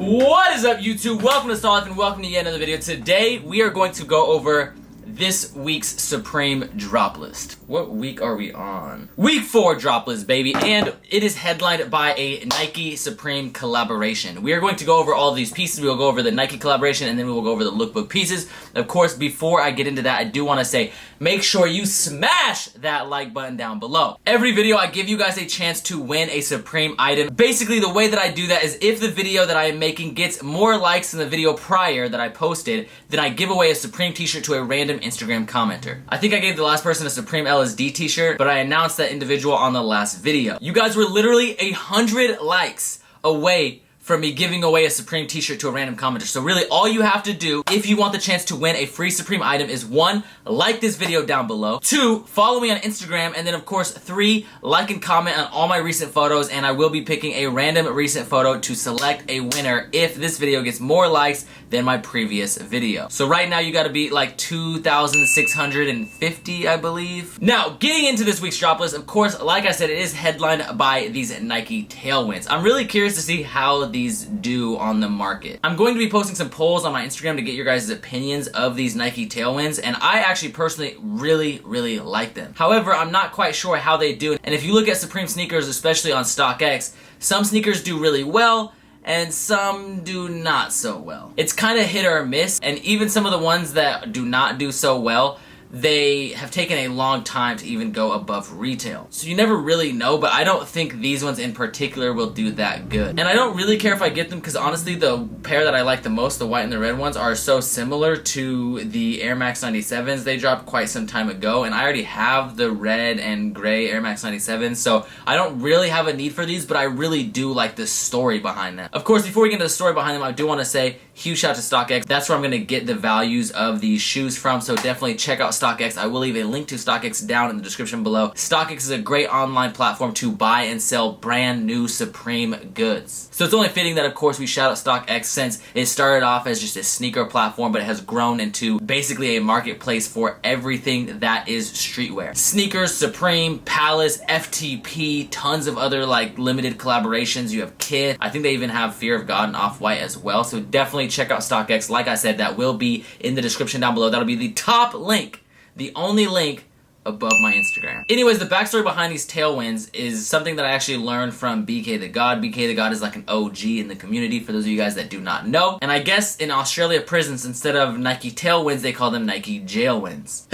What is up, YouTube? Welcome to Solid and welcome to yet another video. Today we are going to go over this week's Supreme drop list. What week are we on? Week 4 drop list, baby, and it is headlined by a Nike Supreme collaboration. We are going to go over all of these pieces. We will go over the Nike collaboration and then we will go over the lookbook pieces. Of course, before I get into that, I do want to say, make sure you smash that like button down below. Every video, I give you guys a chance to win a Supreme item. Basically, the way that I do that is if the video that I am making gets more likes than the video prior that I posted, then I give away a Supreme t-shirt to a random Instagram commenter. I think I gave the last person a Supreme LSD t-shirt, but I announced that individual on the last video. You guys were literally 100 likes away from me giving away a Supreme t-shirt to a random commenter. So really, all you have to do if you want the chance to win a free Supreme item is 1, like this video down below, 2, follow me on Instagram, and then of course 3, like and comment on all my recent photos, and I will be picking a random recent photo to select a winner if this video gets more likes than my previous video. So right now you gotta beat like 2,650, I believe. Now, getting into this week's drop list, of course, like I said, it is headlined by these Nike Tailwinds. I'm really curious to see how these do on the market. I'm going to be posting some polls on my Instagram to get your guys' opinions of these Nike Tailwinds, and I actually personally really like them. However, I'm not quite sure how they do, and if you look at Supreme sneakers, especially on StockX, some sneakers do really well, and some do not so well. It's kind of hit or miss, and even some of the ones that do not do so well, they have taken a long time to even go above retail. So you never really know, but I don't think these ones in particular will do that good. And I don't really care if I get them because honestly the pair that I like the most, the white and the red ones, are so similar to the Air Max 97s they dropped quite some time ago, and I already have the red and gray Air Max 97s, so I don't really have a need for these, but I really do like the story behind them. Of course, before we get into the story behind them, I do want to say huge shout out to StockX. That's where I'm going to get the values of these shoes from, so definitely check out StockX. I will leave a link to StockX down in the description below. StockX is a great online platform to buy and sell brand new Supreme goods. So it's only fitting that, of course, we shout out StockX since it started off as just a sneaker platform, but it has grown into basically a marketplace for everything that is streetwear. Sneakers, Supreme, Palace, FTP, tons of other like limited collaborations. You have Kith. I think they even have Fear of God and Off-White as well. So definitely check out StockX. Like I said, that will be in the description down below. That'll be the top link, the only link above my Instagram. Anyways, the backstory behind these Tailwinds is something that I actually learned from BK the God. BK the God is like an OG in the community for those of you guys that do not know. And I guess in Australia prisons, instead of Nike Tailwinds, they call them Nike Jailwinds.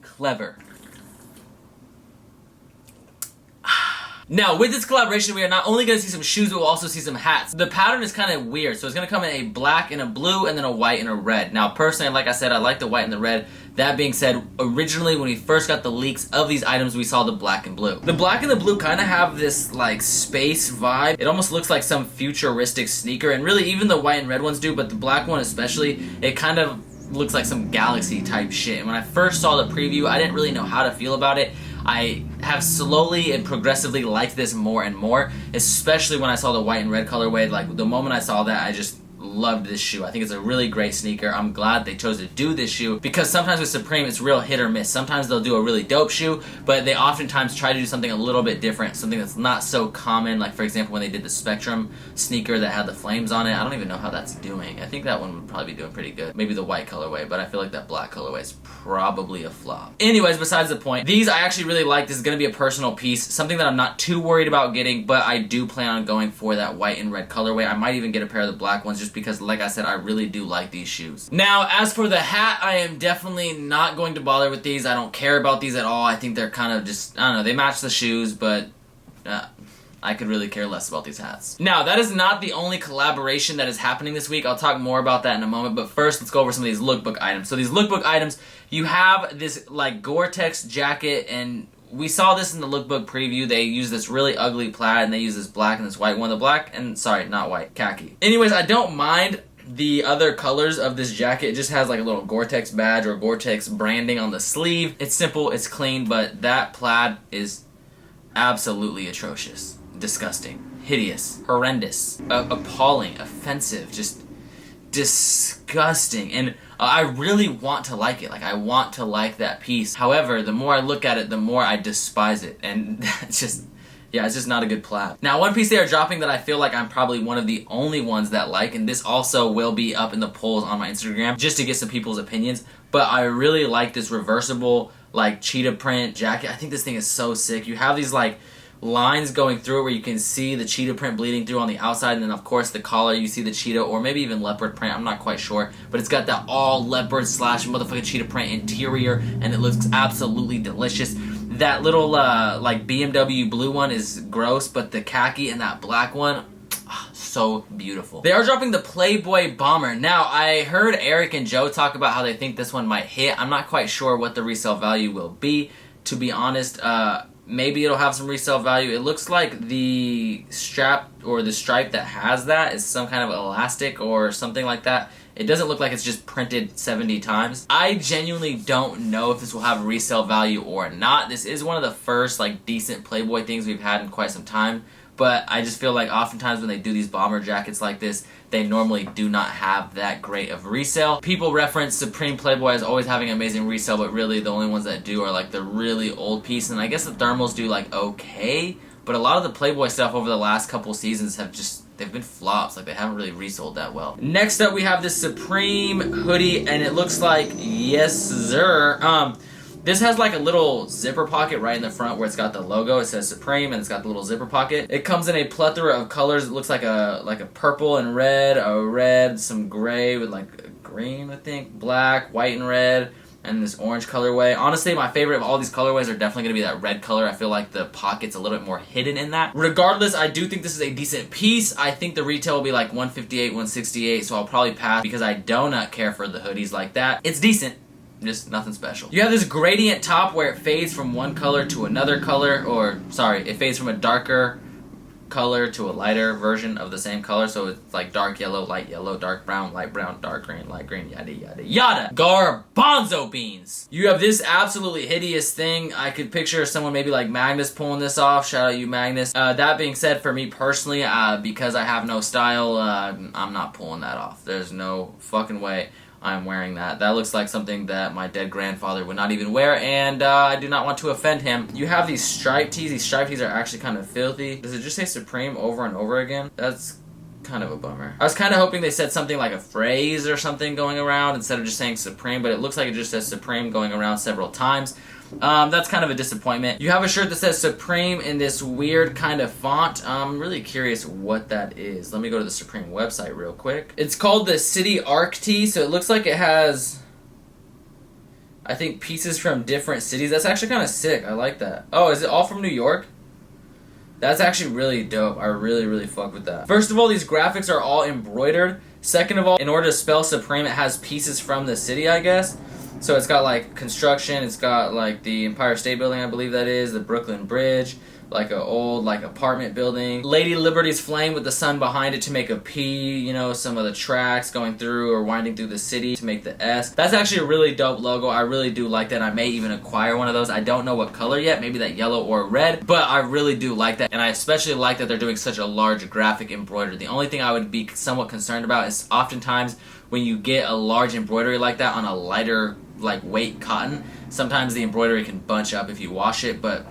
Clever. Now, with this collaboration, we are not only going to see some shoes, but we'll also see some hats. The pattern is kind of weird, so it's going to come in a black and a blue, and then a white and a red. Now, personally, like I said, I like the white and the red. That being said, originally, when we first got the leaks of these items, we saw the black and blue. The black and the blue kind of have this, like, space vibe. It almost looks like some futuristic sneaker, and really, even the white and red ones do, but the black one especially, it kind of looks like some galaxy type shit. And when I first saw the preview, I didn't really know how to feel about it. I have slowly and progressively liked this more and more, especially when I saw the white and red colorway. Like, the moment I saw that, I just loved this shoe. I think it's a really great sneaker. I'm glad they chose to do this shoe because sometimes with Supreme it's real hit or miss. Sometimes they'll do a really dope shoe, but they oftentimes try to do something a little bit different, something that's not so common. Like for example, when they did the Spectrum sneaker that had the flames on it, I don't even know how that's doing. I think that one would probably be doing pretty good. Maybe the white colorway, but I feel like that black colorway is probably a flop. Anyways, besides the point, these I actually really like. This is going to be a personal piece, something that I'm not too worried about getting, but I do plan on going for that white and red colorway. I might even get a pair of the black ones just because, like I said, I really do like these shoes. Now, as for the hat, I am definitely not going to bother with these. I don't care about these at all. I think they're kind of just, I don't know, they match the shoes, but I could really care less about these hats. Now, that is not the only collaboration that is happening this week. I'll talk more about that in a moment, but first, let's go over some of these lookbook items. So these lookbook items, you have this like Gore-Tex jacket, and we saw this in the lookbook preview. They use this really ugly plaid, and they use this black and this white one. The black, and sorry, not white, khaki. Anyways, I don't mind the other colors of this jacket. It just has like a little Gore-Tex badge or Gore-Tex branding on the sleeve. It's simple, it's clean, but that plaid is absolutely atrocious. Disgusting. Hideous. Horrendous. Appalling. Offensive. Just disgusting. And I really want to like it. Like, I want to like that piece. However, the more I look at it, the more I despise it. And that's just Yeah, it's just not a good plaid. Now, one piece they are dropping that I feel like I'm probably one of the only ones that like, and this also will be up in the polls on my Instagram just to get some people's opinions, but I really like this reversible, like, cheetah print jacket. I think this thing is so sick. You have these, like, lines going through it where you can see the cheetah print bleeding through on the outside, and then of course the collar you see the cheetah or maybe even leopard print, I'm not quite sure, but it's got that all leopard slash motherfucking cheetah print interior, and it looks absolutely delicious. That little like BMW blue one is gross, but the khaki and that black one, so beautiful. They are dropping the Playboy Bomber. Now, I heard Eric and Joe talk about how they think this one might hit. I'm not quite sure what the resale value will be, to be honest. Maybe it'll have some resale value. It looks like the strap or the stripe that has that is some kind of elastic or something like that. It doesn't look like it's just printed 70 times. I genuinely don't know if this will have resale value or not. This is one of the first like decent Playboy things we've had in quite some time. But I just feel like oftentimes when they do these bomber jackets like this, they normally do not have that great of resale. People reference Supreme Playboy as always having amazing resale, but really the only ones that do are like the really old piece. And I guess the thermals do like okay, but a lot of the Playboy stuff over the last couple seasons have just, they've been flops. Like they haven't really resold that well. Next up we have this Supreme hoodie, and it looks like, yes sir, this has like a little zipper pocket right in the front where it's got the logo. It says Supreme and it's got the little zipper pocket. It comes in a plethora of colors. It looks like a purple and red, a red, some gray with like green, I think, black, white and red, and this orange colorway. Honestly, my favorite of all these colorways are definitely going to be that red color. I feel like the pocket's a little bit more hidden in that. Regardless, I do think this is a decent piece. I think the retail will be like $158, $168, so I'll probably pass because I do not care for the hoodies like that. It's decent. Just nothing special. You have this gradient top where it fades from one color to another color, or sorry, it fades from a darker color to a lighter version of the same color, so it's like dark yellow, dark brown, light brown, dark green, light green, yada yada yada. Garbanzo beans! You have this absolutely hideous thing. I could picture someone maybe like Magnus pulling this off. Shout out you, Magnus. That being said, for me personally, because I have no style, I'm not pulling that off. There's no fucking way I'm wearing that. That looks like something that my dead grandfather would not even wear, and I do not want to offend him. You have these striped tees. These striped tees are actually kind of filthy. Does it just say Supreme over and over again? That's kind of a bummer. I was kind of hoping they said something like a phrase or something going around instead of just saying Supreme, but it looks like it just says Supreme going around several times. That's kind of a disappointment. You have a shirt that says Supreme in this weird kind of font. I'm really curious what that is. Let me go to the Supreme website real quick. It's called the City Arc tee, so it looks like it has, I think, pieces from different cities. That's actually kind of sick. I like that. Oh, is it all from New York? That's actually really dope. I really, really fuck with that. First of all, these graphics are all embroidered. Second of all, in order to spell Supreme, it has pieces from the city, I guess. So it's got like construction, it's got like the Empire State Building, I believe that is, the Brooklyn Bridge, like a old like apartment building. Lady Liberty's flame with the sun behind it to make a P, you know, some of the tracks going through or winding through the city to make the S. That's actually a really dope logo. I really do like that. I may even acquire one of those. I don't know what color yet, maybe that yellow or red, but I really do like that. And I especially like that they're doing such a large graphic embroidery. The only thing I would be somewhat concerned about is oftentimes when you get a large embroidery like that on a lighter like weight cotton, sometimes the embroidery can bunch up if you wash it, but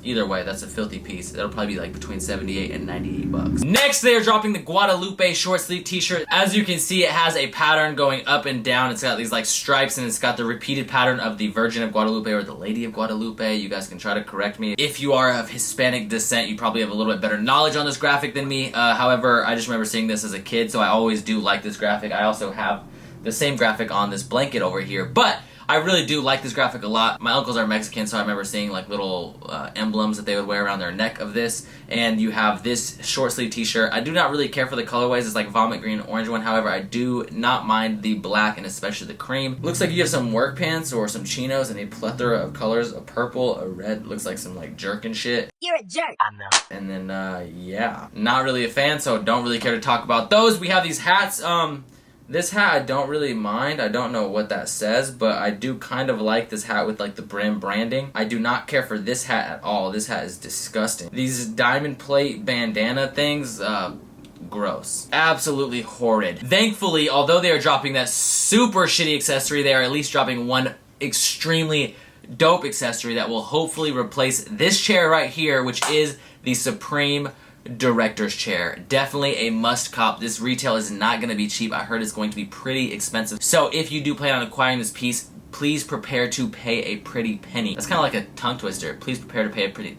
either way, that's a filthy piece. That'll probably be like between 78 and 98 bucks. Next, they are dropping the Guadalupe short sleeve t-shirt. As you can see, it has a pattern going up and down. It's got these like stripes, and it's got the repeated pattern of the Virgin of Guadalupe or the Lady of Guadalupe. You guys can try to correct me. If you are of Hispanic descent, you probably have a little bit better knowledge on this graphic than me. However, I just remember seeing this as a kid, so I always do like this graphic. I also have the same graphic on this blanket over here, but I really do like this graphic a lot. My uncles are Mexican, so I remember seeing like little emblems that they would wear around their neck of this. And you have this short sleeve t-shirt. I do not really care for the colorways. It's like vomit green, orange one. However, I do not mind the black and especially the cream. Looks like you have some work pants or some chinos and a plethora of colors. A purple, a red, looks like some like jerkin shit. You're a jerk. I know. And then, yeah. Not really a fan, so don't really care to talk about those. We have these hats. This hat I don't really mind. I don't know what that says, but I do kind of like this hat with like the brim branding. I do not care for this hat at all. This hat is disgusting. These diamond plate bandana things, gross. Absolutely horrid. Thankfully, although they are dropping that super shitty accessory, they are at least dropping one extremely dope accessory that will hopefully replace this chair right here, which is the Supreme Director's Chair. Definitely a must cop. This retail is not going to be cheap. I heard it's going to be pretty expensive. So if you do plan on acquiring this piece, please prepare to pay a pretty penny. That's kind of like a tongue twister. Please prepare to pay a pretty...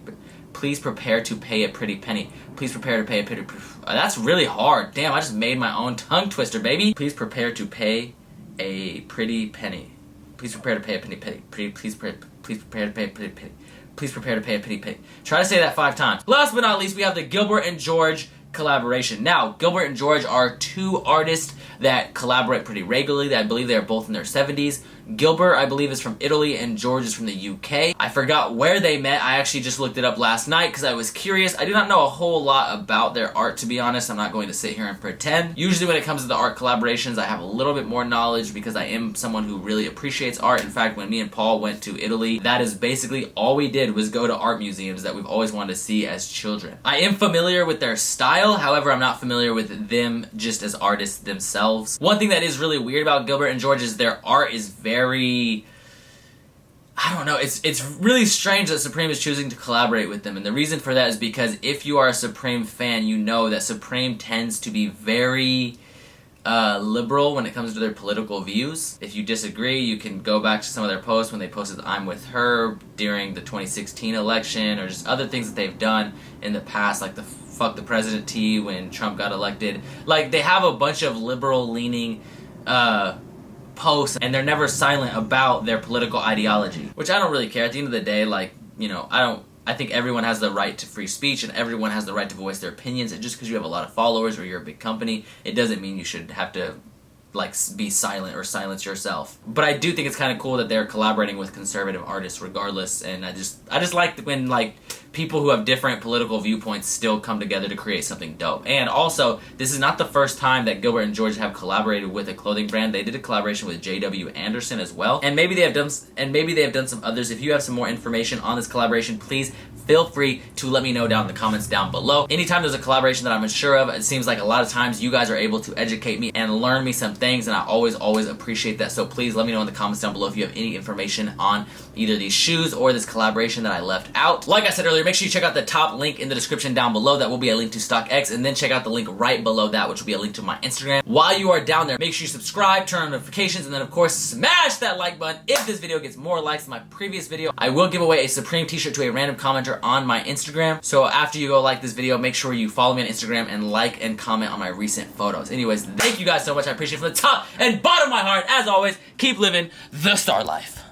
Please prepare to pay a pretty penny. Please prepare to pay a pretty... That's really hard. Damn, I just made my own tongue twister, baby. Please prepare to pay a pretty penny. Please prepare to pay a penny. Please prepare to pay a pretty penny. Please prepare to pay a penny. Try to say that 5 times. Last but not least, we have the Gilbert and George collaboration. Now, Gilbert and George are 2 artists that collaborate pretty regularly. I believe they are both in their 70s. Gilbert, I believe, is from Italy, and George is from the UK. I forgot where they met. I actually just looked it up last night because I was curious. I do not know a whole lot about their art, to be honest. I'm not going to sit here and pretend. Usually when it comes to the art collaborations, I have a little bit more knowledge because I am someone who really appreciates art. In fact, when me and Paul went to Italy, that is basically all we did was go to art museums that we've always wanted to see as children. I am familiar with their style, however, I'm not familiar with them just as artists themselves. One thing that is really weird about Gilbert and George is their art is very... I don't know, it's really strange that Supreme is choosing to collaborate with them, and the reason for that is because if you are a Supreme fan, you know that Supreme tends to be very liberal when it comes to their political views. If you disagree, you can go back to some of their posts when they posted I'm with her during the 2016 election, or just other things that they've done in the past, like the fuck the president tea when Trump got elected. Like, they have a bunch of liberal leaning posts, and they're never silent about their political ideology, which I don't really care. At the end of the day, like, you know, I think everyone has the right to free speech, and everyone has the right to voice their opinions, and just because you have a lot of followers or you're a big company, it doesn't mean you should have to, like, be silent or silence yourself. But I do think it's kind of cool that they're collaborating with conservative artists regardless, and I just like when, like, people who have different political viewpoints still come together to create something dope. And also, this is not the first time that Gilbert and George have collaborated with a clothing brand. They did a collaboration with J.W. Anderson as well, and maybe they have done some others. If you have some more information on this collaboration, please feel free to let me know down in the comments down below. Anytime there's a collaboration that I'm unsure of, it seems like a lot of times you guys are able to educate me and learn me some things, and I always appreciate that. So please let me know in the comments down below if you have any information on either these shoes or this collaboration that I left out. Like I said earlier, make sure you check out the top link in the description down below. That will be a link to StockX, and then check out the link right below that, which will be a link to my Instagram. While you are down there, make sure you subscribe, turn on notifications, and then of course smash that like button. If this video gets more likes than my previous video, I will give away a Supreme t-shirt to a random commenter on my Instagram. So after you go like this video, make sure you follow me on Instagram and like and comment on my recent photos. Anyways, thank you guys so much. I appreciate it from the top and bottom of my heart. As always, keep living the star life.